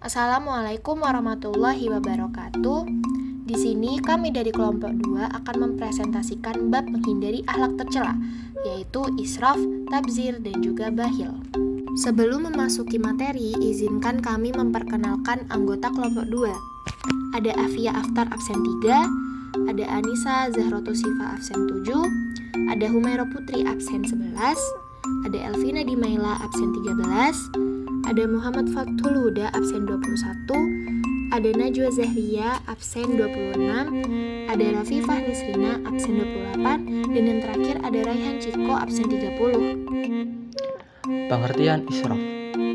Assalamualaikum warahmatullahi wabarakatuh. Di sini kami dari kelompok 2 akan mempresentasikan bab menghindari akhlak tercela, yaitu israf, tabzir, dan juga bakhil. Sebelum memasuki materi, izinkan kami memperkenalkan anggota kelompok 2. Ada Afia Aftar absen 3, ada Anissa Zahrotusifa absen 7, ada Humaira Putri absen 11, ada Elvina Dimaila absen 13, ada Muhammad Fathul Huda absen 21, ada Najwa Zahria absen 26, ada Rafifah Nisrina absen 28, dan yang terakhir ada Raihan Ciko absen 30. Pengertian israf.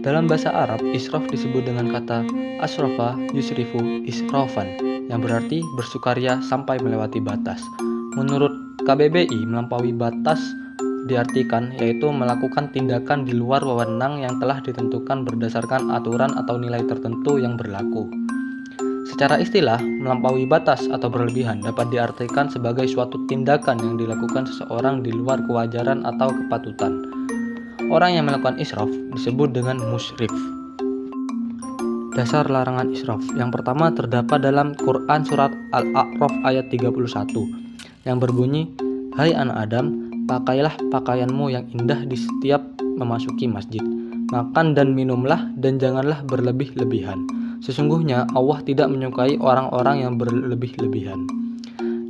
Dalam bahasa Arab, israf disebut dengan kata asrafa yusrifu israfan, yang berarti bersukaria sampai melewati batas. Menurut KBBI, melampaui batas diartikan yaitu melakukan tindakan di luar wewenang yang telah ditentukan berdasarkan aturan atau nilai tertentu yang berlaku. Secara istilah, melampaui batas atau berlebihan dapat diartikan sebagai suatu tindakan yang dilakukan seseorang di luar kewajaran atau kepatutan. Orang yang melakukan israf disebut dengan musyrif. Dasar larangan israf. Yang pertama terdapat dalam Quran surat Al-A'raf ayat 31 yang berbunyi, "Hai anak Adam, pakailah pakaianmu yang indah di setiap memasuki masjid. Makan dan minumlah dan janganlah berlebih-lebihan. Sesungguhnya Allah tidak menyukai orang-orang yang berlebih-lebihan."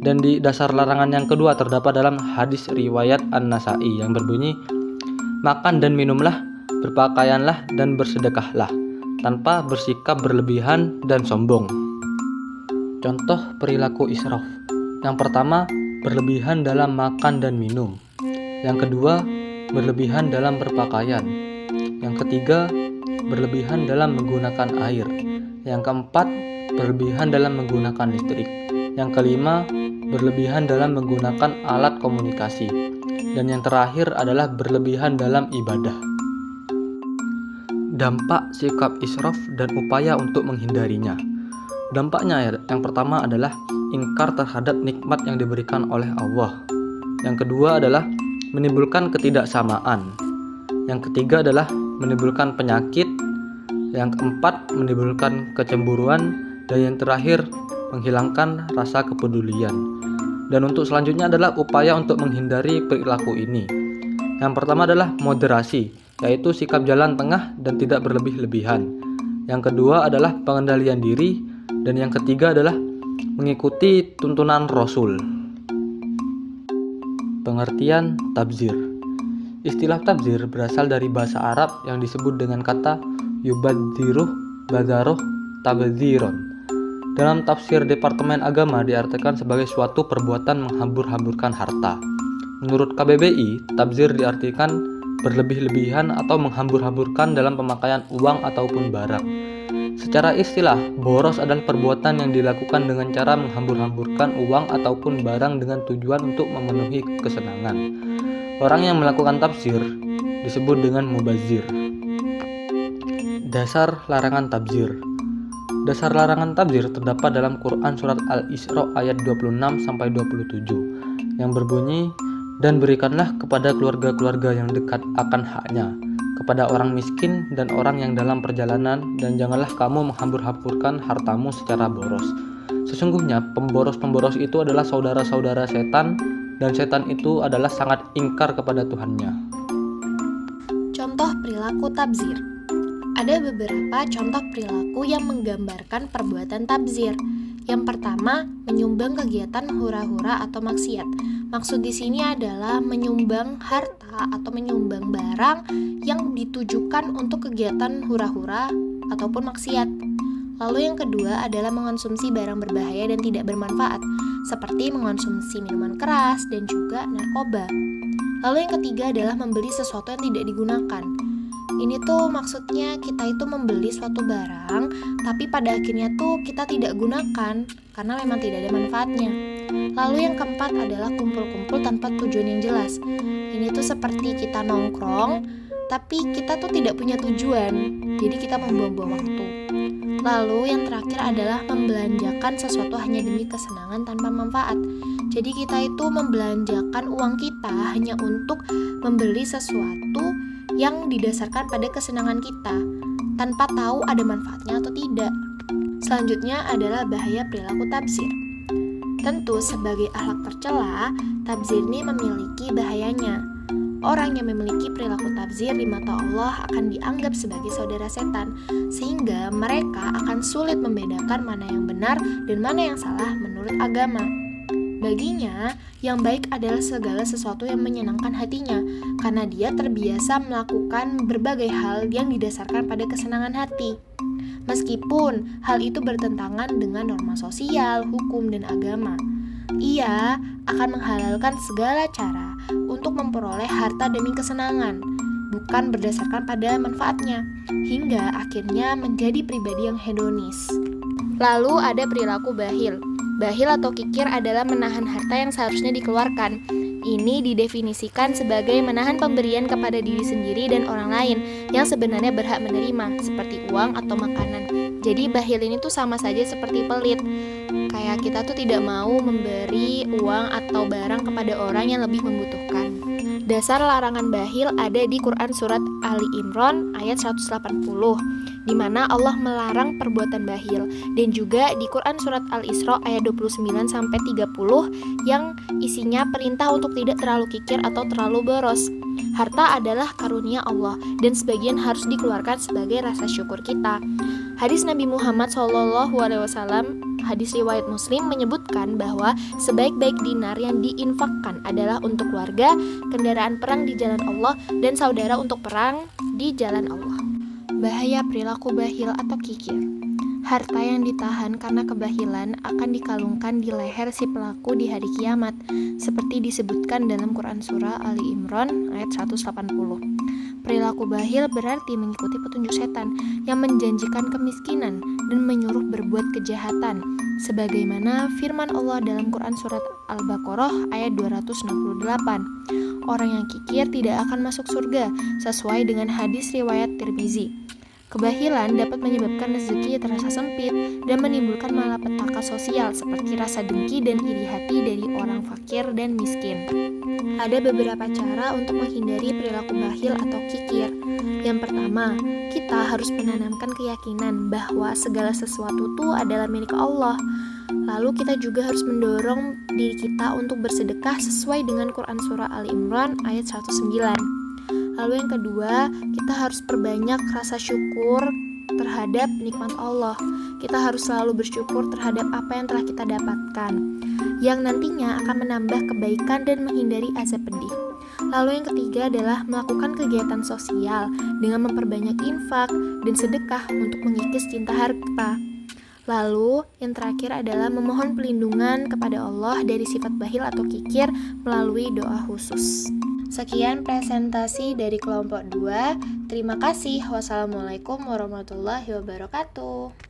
Dan di dasar larangan yang kedua terdapat dalam hadis riwayat An-Nasa'i yang berbunyi, "Makan dan minumlah, berpakaianlah dan bersedekahlah, tanpa bersikap berlebihan dan sombong." Contoh perilaku israf. Yang pertama, berlebihan dalam makan dan minum. Yang kedua, berlebihan dalam berpakaian. Yang ketiga, berlebihan dalam menggunakan air. Yang keempat, berlebihan dalam menggunakan listrik. Yang kelima, berlebihan dalam menggunakan alat komunikasi. Dan yang terakhir adalah berlebihan dalam ibadah. Dampak sikap israf dan upaya untuk menghindarinya. Dampaknya yang pertama adalah ingkar terhadap nikmat yang diberikan oleh Allah. Yang kedua adalah menimbulkan ketidaksamaan. Yang ketiga adalah menimbulkan penyakit. Yang keempat menimbulkan kecemburuan. Dan yang terakhir menghilangkan rasa kepedulian. Dan untuk selanjutnya adalah upaya untuk menghindari perilaku ini. Yang pertama adalah moderasi, yaitu sikap jalan tengah dan tidak berlebih-lebihan. Yang kedua adalah pengendalian diri. Dan yang ketiga adalah mengikuti tuntunan Rasul. Pengertian tabzir. Istilah tabzir berasal dari bahasa Arab yang disebut dengan kata yubadziruh badaroh tabziron. Dalam tafsir Departemen Agama diartikan sebagai suatu perbuatan menghambur-hamburkan harta. Menurut KBBI, tabzir diartikan berlebih-lebihan atau menghambur-hamburkan dalam pemakaian uang ataupun barang. Secara istilah, boros adalah perbuatan yang dilakukan dengan cara menghambur-hamburkan uang ataupun barang dengan tujuan untuk memenuhi kesenangan. Orang yang melakukan tabzir disebut dengan mubazir. Dasar larangan tabzir. Dasar larangan tabzir terdapat dalam Quran surat Al-Isra ayat 26-27 yang berbunyi, "Dan berikanlah kepada keluarga-keluarga yang dekat akan haknya, kepada orang miskin dan orang yang dalam perjalanan, dan janganlah kamu menghambur-hamburkan hartamu secara boros. Sesungguhnya pemboros-pemboros itu adalah saudara-saudara setan, dan setan itu adalah sangat ingkar kepada Tuhannya." Contoh perilaku tabzir. Ada beberapa contoh perilaku yang menggambarkan perbuatan tabzir. Yang pertama, menyumbang kegiatan hura-hura atau maksiat. Maksud di sini adalah menyumbang harta atau menyumbang barang yang ditujukan untuk kegiatan hura-hura ataupun maksiat. Lalu yang kedua adalah mengonsumsi barang berbahaya dan tidak bermanfaat, seperti mengonsumsi minuman keras dan juga narkoba. Lalu yang ketiga adalah membeli sesuatu yang tidak digunakan. Ini tuh maksudnya kita itu membeli suatu barang, tapi pada akhirnya tuh kita tidak gunakan karena memang tidak ada manfaatnya. Lalu yang keempat adalah kumpul-kumpul tanpa tujuan yang jelas. Ini tuh seperti kita nongkrong, tapi kita tuh tidak punya tujuan, jadi kita membuang-buang waktu. Lalu yang terakhir adalah membelanjakan sesuatu hanya demi kesenangan tanpa manfaat. Jadi kita itu membelanjakan uang kita hanya untuk membeli sesuatu yang didasarkan pada kesenangan kita, tanpa tahu ada manfaatnya atau tidak. Selanjutnya adalah bahaya perilaku tabzir. Tentu sebagai akhlak tercela, tabzir ini memiliki bahayanya. Orang yang memiliki perilaku tabzir di mata Allah akan dianggap sebagai saudara setan, sehingga mereka akan sulit membedakan mana yang benar dan mana yang salah menurut agama. Baginya, yang baik adalah segala sesuatu yang menyenangkan hatinya, karena dia terbiasa melakukan berbagai hal yang didasarkan pada kesenangan hati. Meskipun hal itu bertentangan dengan norma sosial, hukum, dan agama, ia akan menghalalkan segala cara untuk memperoleh harta demi kesenangan, bukan berdasarkan pada manfaatnya, hingga akhirnya menjadi pribadi yang hedonis. Lalu ada perilaku bakhil. Bakhil atau kikir adalah menahan harta yang seharusnya dikeluarkan. Ini didefinisikan sebagai menahan pemberian kepada diri sendiri dan orang lain yang sebenarnya berhak menerima, seperti uang atau makanan. Jadi bakhil ini tuh sama saja seperti pelit. Kayak kita tuh tidak mau memberi uang atau barang kepada orang yang lebih membutuhkan. Dasar larangan bakhil ada di Quran Surat Ali Imran ayat 180, di mana Allah melarang perbuatan bakhil, dan juga di Quran Surat Al-Isra ayat 29-30 yang isinya perintah untuk tidak terlalu kikir atau terlalu boros. Harta adalah karunia Allah dan sebagian harus dikeluarkan sebagai rasa syukur kita. Hadis Nabi Muhammad SAW, hadis riwayat Muslim, menyebutkan bahwa sebaik-baik dinar yang diinfakkan adalah untuk keluarga, kendaraan perang di jalan Allah, dan saudara untuk perang di jalan Allah. Bahaya perilaku bakhil atau kikir. Harta yang ditahan karena kebahilan akan dikalungkan di leher si pelaku di hari kiamat, seperti disebutkan dalam Quran Surah Ali Imran ayat 180. Perilaku bakhil berarti mengikuti petunjuk setan yang menjanjikan kemiskinan dan menyuruh berbuat kejahatan, sebagaimana firman Allah dalam Quran Surat Al-Baqarah ayat 268. Orang yang kikir tidak akan masuk surga, sesuai dengan hadis riwayat Tirmizi. Kebahilan dapat menyebabkan rezeki terasa sempit dan menimbulkan malapetaka sosial seperti rasa dengki dan iri hati dari orang fakir dan miskin. Ada beberapa cara untuk menghindari perilaku bakhil atau kikir. Yang pertama, kita harus menanamkan keyakinan bahwa segala sesuatu itu adalah milik Allah. Lalu kita juga harus mendorong diri kita untuk bersedekah sesuai dengan Quran Surah Ali Imran ayat 109. Lalu yang kedua, kita harus perbanyak rasa syukur terhadap nikmat Allah. Kita harus selalu bersyukur terhadap apa yang telah kita dapatkan, yang nantinya akan menambah kebaikan dan menghindari azab pedih. Lalu yang ketiga adalah melakukan kegiatan sosial dengan memperbanyak infak dan sedekah untuk mengikis cinta harta. Lalu yang terakhir adalah memohon pelindungan kepada Allah dari sifat bakhil atau kikir melalui doa khusus. Sekian presentasi dari kelompok 2. Terima kasih. Wassalamualaikum warahmatullahi wabarakatuh.